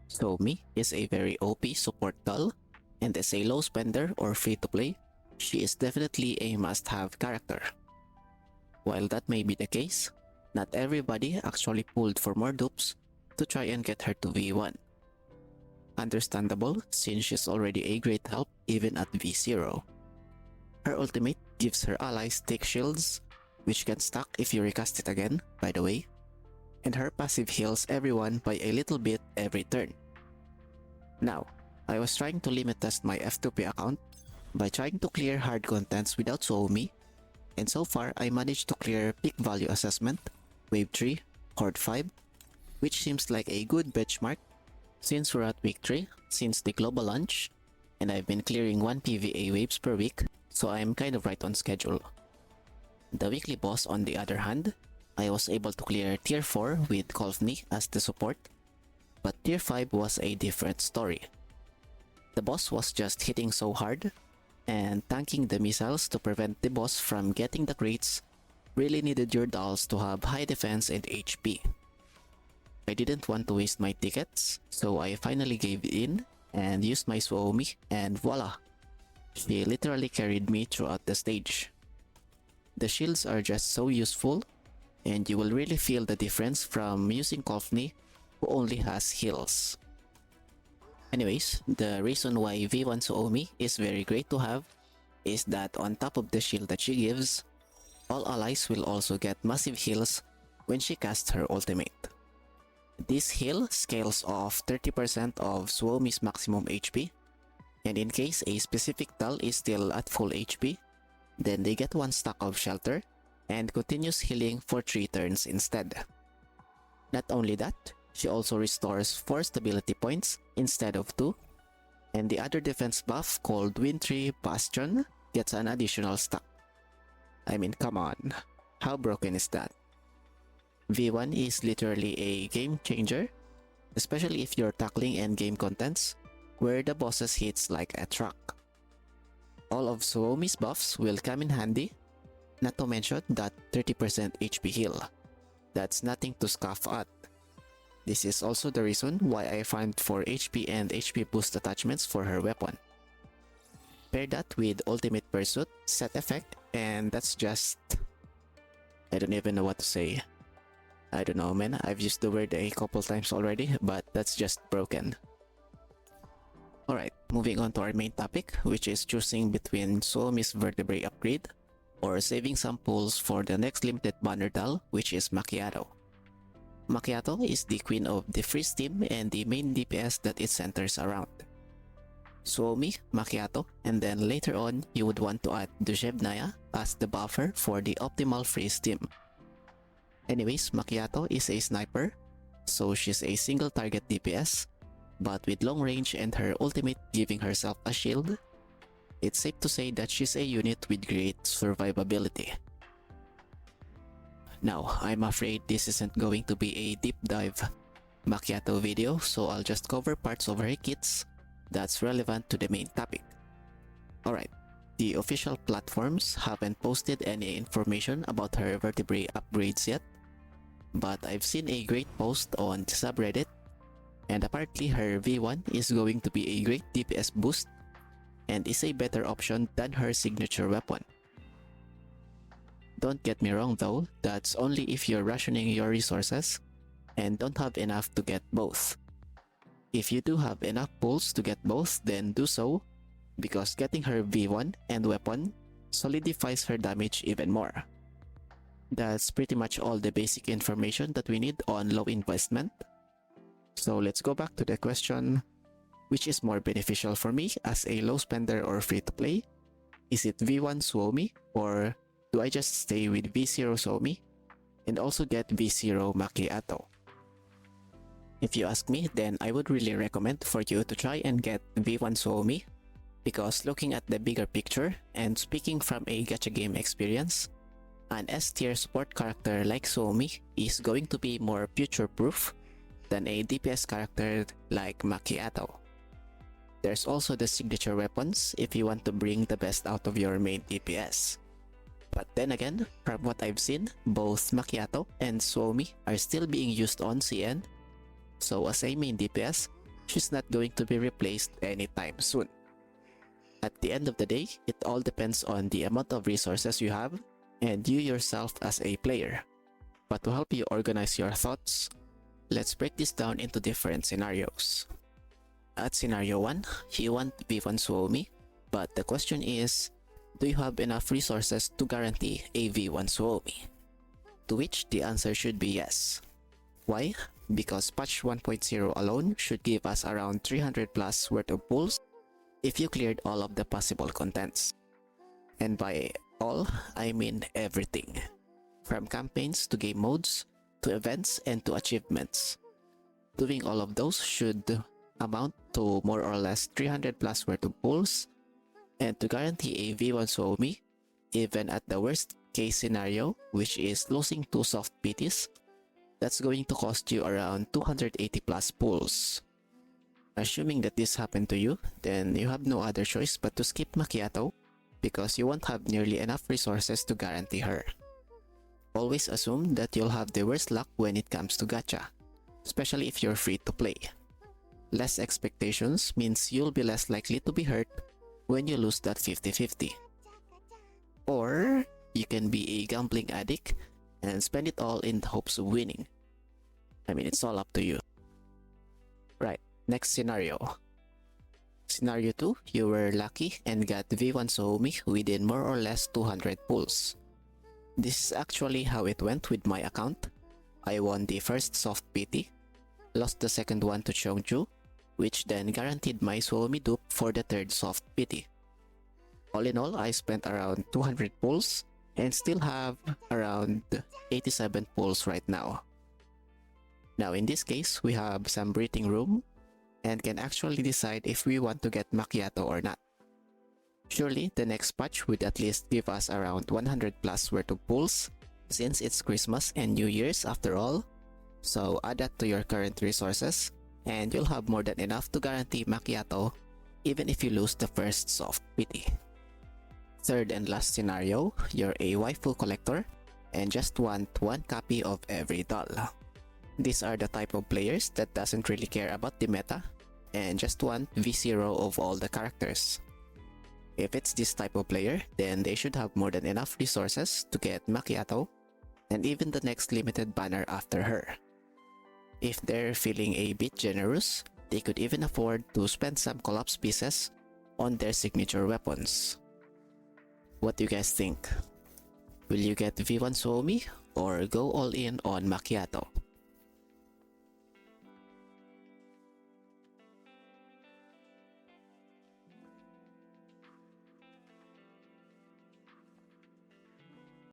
Suomi is a very OP support doll, and as a low spender or free-to-play, she is definitely a must-have character. While that may be the case, not everybody actually pulled for more dupes to try and get her to V1. Understandable, since she's already a great help even at V0. Her ultimate gives her allies thick shields, which can stack if you recast it again, by the way, and her passive heals everyone by a little bit every turn. Now, I was trying to limit test my F2P account by trying to clear hard contents without Suomi, and so far I managed to clear peak value assessment, wave 3, horde 5, which seems like a good benchmark since we're at week 3 since the global launch, and I've been clearing 1 PVA waves per week, so I'm kind of right on schedule. The weekly boss on the other hand, I was able to clear tier 4 with Kolfni as the support, but tier 5 was a different story. The boss was just hitting so hard, and tanking the missiles to prevent the boss from getting the crates really needed your dolls to have high defense and HP. I didn't want to waste my tickets, so I finally gave in and used my Suomi, and voila! She literally carried me throughout the stage. The shields are just so useful, and you will really feel the difference from using Kolfni, who only has heals. Anyways, the reason why V1 Suomi is very great to have is that on top of the shield that she gives, all allies will also get massive heals when she casts her ultimate. This heal scales off 30% of Suomi's maximum HP, and in case a specific doll is still at full HP, then they get 1 stack of shelter and continuous healing for 3 turns instead. Not only that, she also restores 4 stability points instead of 2, and the other defense buff called Wintry Bastion gets an additional stack. I mean, come on, how broken is that? V1 is literally a game changer, especially if you're tackling endgame contents where the bosses hits like a truck. All of Suomi's buffs will come in handy, not to mention that 30% HP heal. That's nothing to scoff at. This is also the reason why I farmed for HP and HP boost attachments for her weapon. Pair that with Ultimate Pursuit, set effect, and that's just... I don't even know what to say. I don't know, man, I've used the word a couple times already, but that's just broken. Alright, moving on to our main topic, which is choosing between Suomi's vertebrae upgrade or saving some pulls for the next limited banner doll, which is Makiatto. Makiatto is the queen of the freeze team and the main DPS that it centers around. Suomi, Makiatto, and then later on you would want to add Duzhevnaya as the buffer for the optimal freeze team. Anyways, Makiatto is a sniper, so she's a single target DPS, but with long range and her ultimate giving herself a shield, it's safe to say that she's a unit with great survivability. Now, I'm afraid this isn't going to be a deep dive Makiatto video, so I'll just cover parts of her kits that's relevant to the main topic. Alright, the official platforms haven't posted any information about her vertebrae upgrades yet, but I've seen a great post on the subreddit, and apparently her V1 is going to be a great DPS boost and is a better option than her signature weapon. Don't get me wrong though, that's only if you're rationing your resources and don't have enough to get both. If you do have enough pulls to get both, then do so, because getting her V1 and weapon solidifies her damage even more. That's pretty much all the basic information that we need on low investment. So let's go back to the question, which is more beneficial for me as a low spender or free to play? Is it V1 Suomi, or do I just stay with V0 Suomi and also get V0 Makiatto? If you ask me, then I would really recommend for you to try and get V1 Suomi, because looking at the bigger picture and speaking from a gacha game experience, an S tier support character like Suomi is going to be more future-proof than a DPS character like Makiatto. There's also the signature weapons if you want to bring the best out of your main DPS. But then again, from what I've seen, both Makiatto and Suomi are still being used on CN, so as a main DPS, she's not going to be replaced anytime soon. At the end of the day, it all depends on the amount of resources you have and you yourself as a player. But to help you organize your thoughts, let's break this down into different scenarios. At scenario 1, you want V1 Suomi, but the question is, do you have enough resources to guarantee a V1 Suomi? To which the answer should be yes. Why? Because patch 1.0 alone should give us around 300 plus worth of pulls if you cleared all of the possible contents. And by all, I mean everything. From campaigns to game modes, to events and to achievements. Doing all of those should amount to more or less 300 plus worth of pulls, and to guarantee a V1 Suomi, even at the worst case scenario, which is losing 2 soft PTs, that's going to cost you around 280 plus pulls. Assuming that this happened to you, then you have no other choice but to skip Makiatto because you won't have nearly enough resources to guarantee her. Always assume that you'll have the worst luck when it comes to gacha, especially if you're free to play. Less expectations means you'll be less likely to be hurt when you lose that 50-50. Or you can be a gambling addict and spend it all in the hopes of winning. I mean, it's all up to you. Right, next scenario. Scenario 2, you were lucky and got V1 Suomi within more or less 200 pulls. This is actually how it went with my account. I won the first soft PT, lost the second one to Cheongju, which then guaranteed my Suomi dupe for the third soft PT. All in all, I spent around 200 pulls and still have around 87 pulls right now. Now in this case, we have some breathing room and can actually decide if we want to get Makiatto or not. Surely the next patch would at least give us around 100 plus worth of pulls since it's Christmas and New Year's after all, so add that to your current resources and you'll have more than enough to guarantee Makiatto even if you lose the first soft PT. Third and last scenario, you're a waifu collector and just want one copy of every doll. These are the type of players that doesn't really care about the meta and just want V0 of all the characters. If it's this type of player, then they should have more than enough resources to get Makiatto and even the next limited banner after her. If they're feeling a bit generous, they could even afford to spend some collapse pieces on their signature weapons. What do you guys think? Will you get V1 Suomi or go all in on Makiatto?